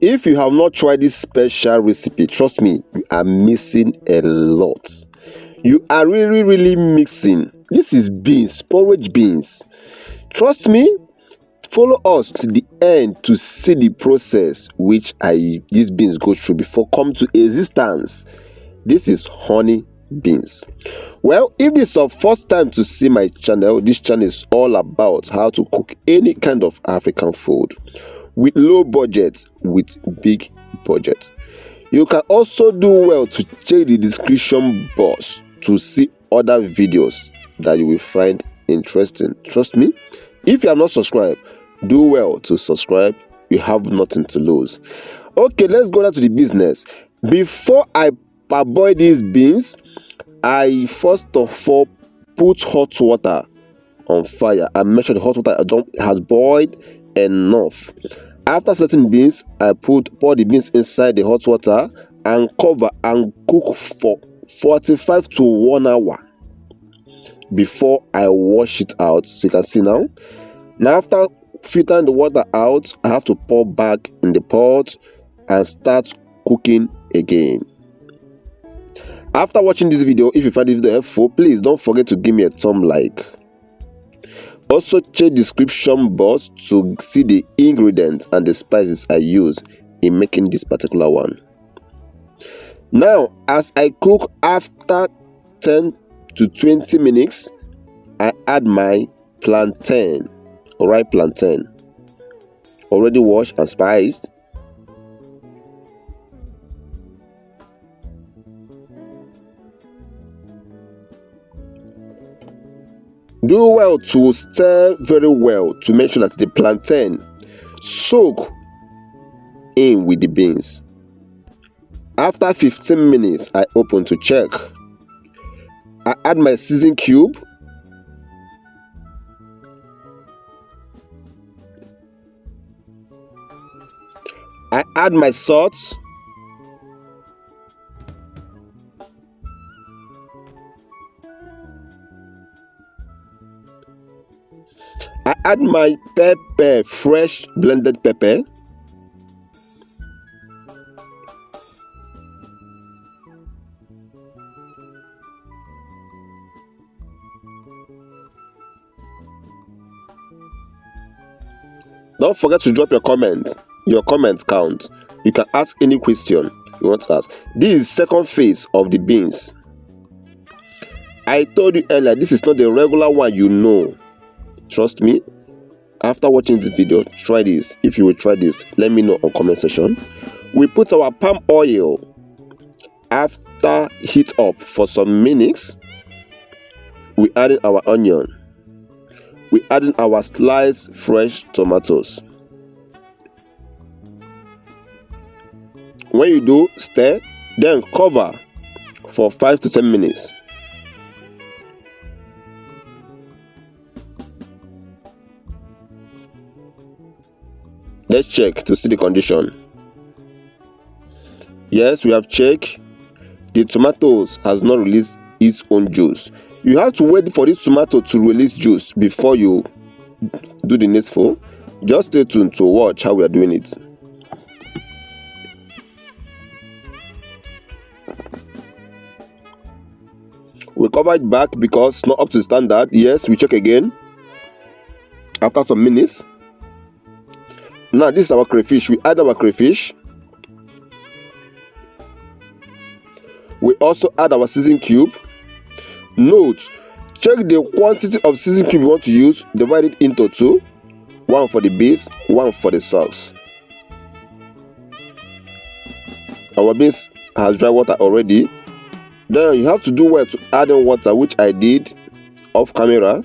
If you have not tried this special recipe, trust me, you are missing a lot. You are really mixing. This is beans, porridge beans. Trust me, follow us to the end to see the process which these beans go through before come to existence. This is honey beans. Well, if this is your first time to see my channel, this channel is all about how to cook any kind of African food with low budget, with big budget. You can also do well to check the description box to see other videos that you will find interesting. Trust me, if you are not subscribed, do well to subscribe. You have nothing to lose. Okay, let's go down to the business. Before I parboil these beans, I first of all put hot water on fire and make sure the hot water has boiled enough. After setting beans, I pour the beans inside the hot water and cover and cook for 45 to 1 hour before I wash it out. So you can see now. Now after filtering the water out, I have to pour back in the pot and start cooking again. After watching this video, if you find this video helpful, please don't forget to give me a thumb like. Also check description box to see the ingredients and the spices I use in making this particular one. Now, as I cook, after 10 to 20 minutes, I add my plantain, alright, plantain, already washed and spiced. Do well to stir very well to make sure that the plantain soak in with the beans. After 15 minutes, I open to check. I add my seasoning cube. I add my salt. I add my pepper, fresh blended pepper. Don't forget to drop your comments. Your comments count. You can ask any question you want to ask. This is second phase of the beans. I told you earlier, this is not the regular one you know. Trust me, after watching this video, try this. If you will try this, let me know on comment section. We put our palm oil. After heat up for some minutes, we add in our onion. We add in our sliced fresh tomatoes. When you do, stir, then cover for 5 to 10 minutes. Let's check to see the condition. Yes, we have checked. The tomatoes has not released its own juice. You have to wait for this tomato to release juice before you do the needful. Just stay tuned to watch how we are doing it. We cover it back because it's not up to standard. Yes, we check again after some minutes. Now this is our crayfish. We add our crayfish. We also add our seasoning cube. Note, check the quantity of seasoning cube you want to use. Divide it into 2. 1 for the base, 1 for the sauce. Our beans has dry water already. Then you have to do well to add in water, which I did off camera.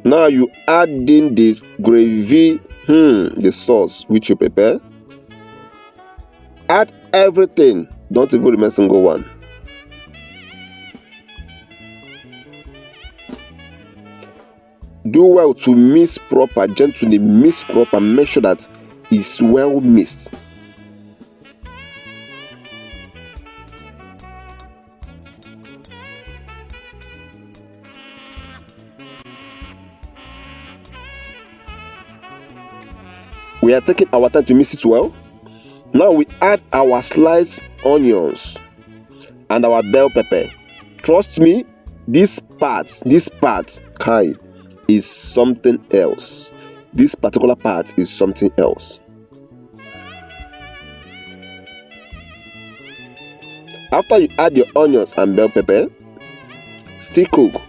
Now you add in the gravy, the sauce which you prepare. Add everything. Don't even remove a single one. Do well to mix proper, gently mix proper. Make sure that it's well mixed. We are taking our time to mix it well. Now we add our sliced onions and our bell pepper. Trust me, this part, Kai, is something else. This particular part is something else. After you add your onions and bell pepper, still cook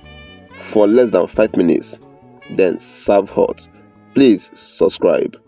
for less than 5 minutes. Then serve hot. Please subscribe.